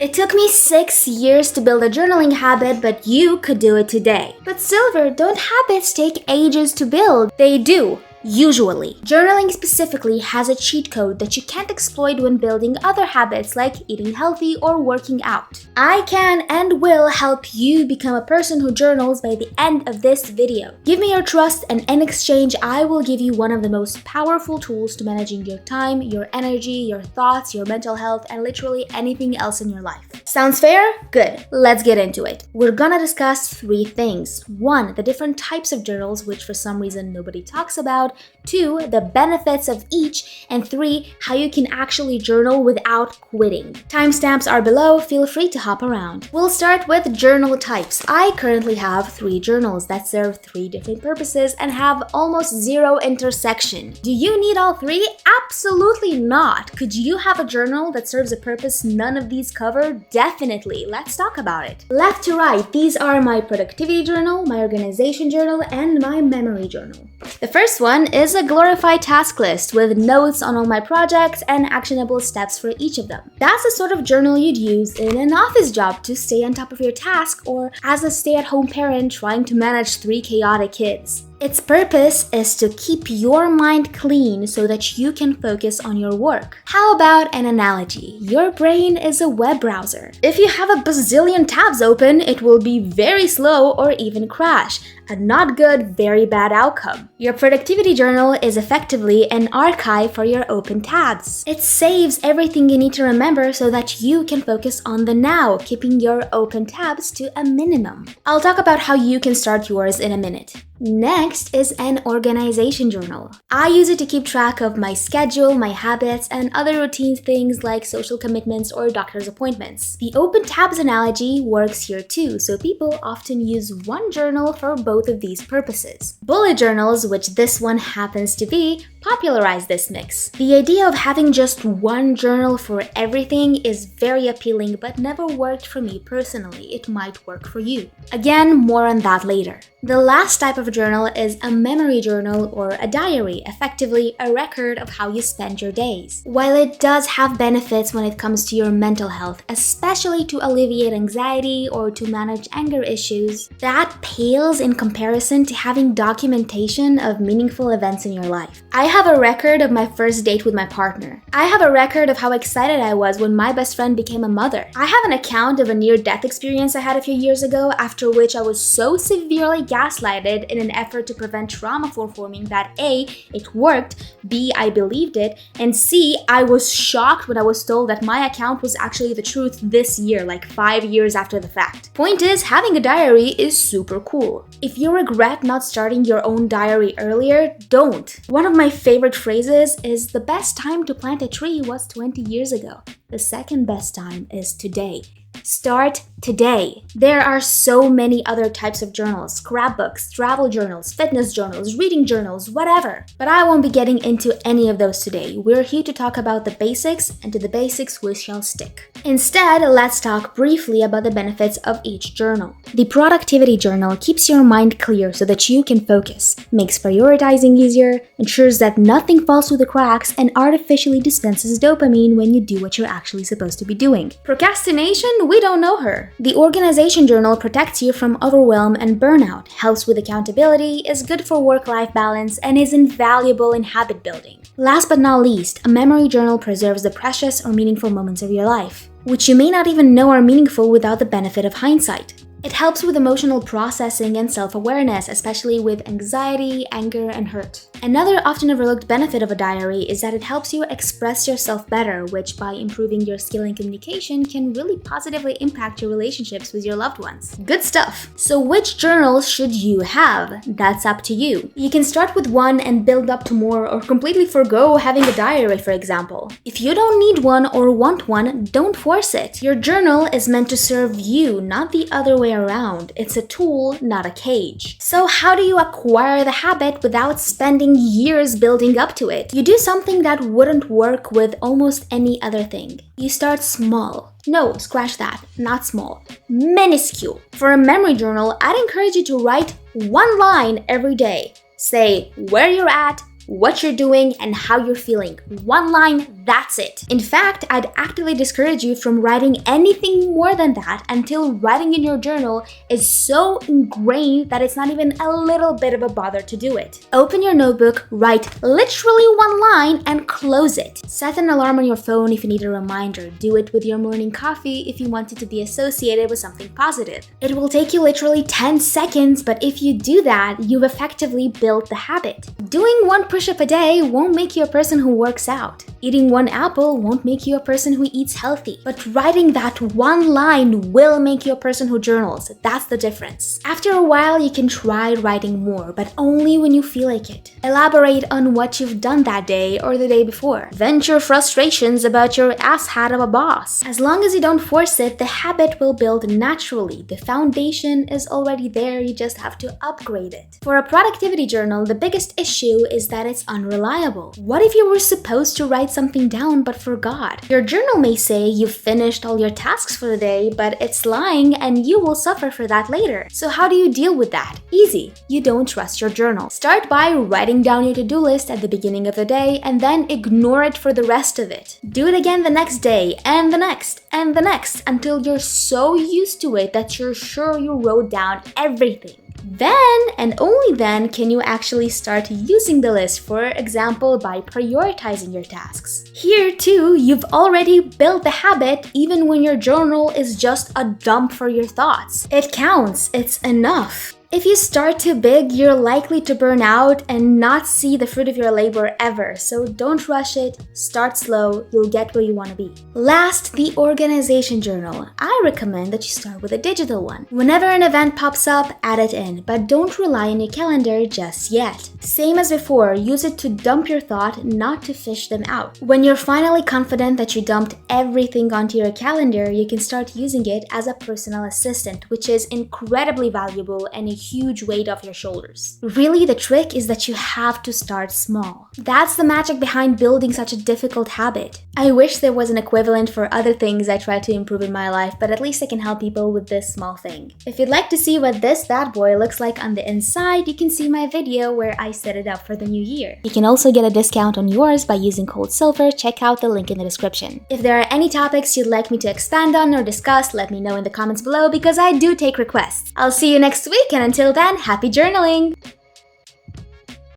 It took me 6 years to build a journaling habit, but you could do it today. But Silver, don't habits take ages to build? They do. Usually. Journaling specifically has a cheat code that you can't exploit when building other habits like eating healthy or working out. I can and will help you become a person who journals by the end of this video. Give me your trust, and in exchange, I will give you one of the most powerful tools to managing your time, your energy, your thoughts, your mental health, and literally anything else in your life. Sounds fair? Good. Let's get into it. We're gonna discuss 3 things. 1, the different types of journals, which for some reason nobody talks about. 2, the benefits of each. And 3, how you can actually journal without quitting. Timestamps are below, feel free to hop around. We'll start with journal types. I currently have 3 journals that serve 3 different purposes and have almost 0 intersection. Do you need all 3? Absolutely not. Could you have a journal that serves a purpose none of these cover? Definitely. Let's talk about it. Left to right, these are my productivity journal, my organization journal, and my memory journal. The first one is a glorified task list with notes on all my projects and actionable steps for each of them. That's the sort of journal you'd use in an office job to stay on top of your task, or as a stay-at-home parent trying to manage 3 chaotic kids. Its purpose is to keep your mind clean so that you can focus on your work. How about an analogy? Your brain is a web browser. If you have a bazillion tabs open, it will be very slow or even crash. A not good, very bad outcome. Your productivity journal is effectively an archive for your open tabs. It saves everything you need to remember so that you can focus on the now, keeping your open tabs to a minimum. I'll talk about how you can start yours in a minute. Next is an organization journal. I use it to keep track of my schedule, my habits, and other routine things like social commitments or doctor's appointments. The open tabs analogy works here too, so people often use one journal for both of these purposes. Bullet journals, which this one happens to be, popularize this mix. The idea of having just one journal for everything is very appealing, but never worked for me personally. It might work for you. Again, more on that later. The last type of journal is a memory journal or a diary, effectively a record of how you spend your days. While it does have benefits when it comes to your mental health, especially to alleviate anxiety or to manage anger issues, that pales in comparison to having documentation of meaningful events in your life. I have a record of my first date with my partner. I have a record of how excited I was when my best friend became a mother. I have an account of a near-death experience I had a few years ago, after which I was so severely gaslighted in an effort to prevent trauma from forming that A, it worked, B, I believed it, and C, I was shocked when I was told that my account was actually the truth this year, like 5 years after the fact. Point is, having a diary is super cool. If you regret not starting your own diary earlier, don't. One of my favorite phrases is, the best time to plant a tree was 20 years ago. The second best time is today. Start today. There are so many other types of journals: scrapbooks, travel journals, fitness journals, reading journals, whatever. But I won't be getting into any of those today. We're here to talk about the basics, and to the basics we shall stick. Instead, let's talk briefly about the benefits of each journal. The productivity journal keeps your mind clear so that you can focus, makes prioritizing easier, ensures that nothing falls through the cracks, and artificially dispenses dopamine when you do what you're actually supposed to be doing. Procrastination? We don't know her. The organization journal protects you from overwhelm and burnout, helps with accountability, is good for work-life balance, and is invaluable in habit building. Last but not least, a memory journal preserves the precious or meaningful moments of your life, which you may not even know are meaningful without the benefit of hindsight. It helps with emotional processing and self-awareness, especially with anxiety, anger, and hurt. Another often overlooked benefit of a diary is that it helps you express yourself better, which by improving your skill in communication can really positively impact your relationships with your loved ones. Good stuff! So which journals should you have? That's up to you. You can start with one and build up to more, or completely forgo having a diary, for example. If you don't need one or want one, don't force it. Your journal is meant to serve you, not the other way around. It's a tool, not a cage. So how do you acquire the habit without spending years building up to it? You do something that wouldn't work with almost any other thing. You start small. No, scratch that. Not small. Minuscule. For a memory journal, I'd encourage you to write one line every day. Say where you're at, what you're doing, and how you're feeling. One line, That's it. In fact, I'd actively discourage you from writing anything more than that until writing in your journal is so ingrained that it's not even a little bit of a bother to do it. Open your notebook, write literally one line, and close it. Set an alarm on your phone if you need a reminder. Do it with your morning coffee if you want it to be associated with something positive. It will take you literally 10 seconds, but if you do that, you've effectively built the habit. Doing one push-up a day won't make you a person who works out. Eating one apple won't make you a person who eats healthy. But writing that one line will make you a person who journals. That's the difference. After a while, you can try writing more, but only when you feel like it. Elaborate on what you've done that day or the day before. Vent your frustrations about your asshat of a boss. As long as you don't force it, the habit will build naturally. The foundation is already there, you just have to upgrade it. For a productivity journal, the biggest issue is that it's unreliable. What if you were supposed to write something down but forgot? Your journal may say you've finished all your tasks for the day, but it's lying and you will suffer for that later. So how do you deal with that? Easy. You don't trust your journal. Start by writing down your to-do list at the beginning of the day and then ignore it for the rest of it. Do it again the next day and the next and the next until you're so used to it that you're sure you wrote down everything. Then, and only then, can you actually start using the list, for example, by prioritizing your tasks. Here too, you've already built the habit even when your journal is just a dump for your thoughts. It counts, it's enough. If you start too big, you're likely to burn out and not see the fruit of your labor ever. So don't rush it, start slow, you'll get where you want to be. Last, the organization journal. I recommend that you start with a digital one. Whenever an event pops up, add it in, but don't rely on your calendar just yet. Same as before, use it to dump your thought, not to fish them out. When you're finally confident that you dumped everything onto your calendar, you can start using it as a personal assistant, which is incredibly valuable and a huge weight off your shoulders. Really, the trick is that you have to start small. That's the magic behind building such a difficult habit. I wish there was an equivalent for other things I try to improve in my life, but at least I can help people with this small thing. If you'd like to see what this bad boy looks like on the inside, you can see my video where I set it up for the new year. You can also get a discount on yours by using code SILVER. Check out the link in the description. If there are any topics you'd like me to expand on or discuss, let me know in the comments below because I do take requests. I'll see you next week, and until then, happy journaling!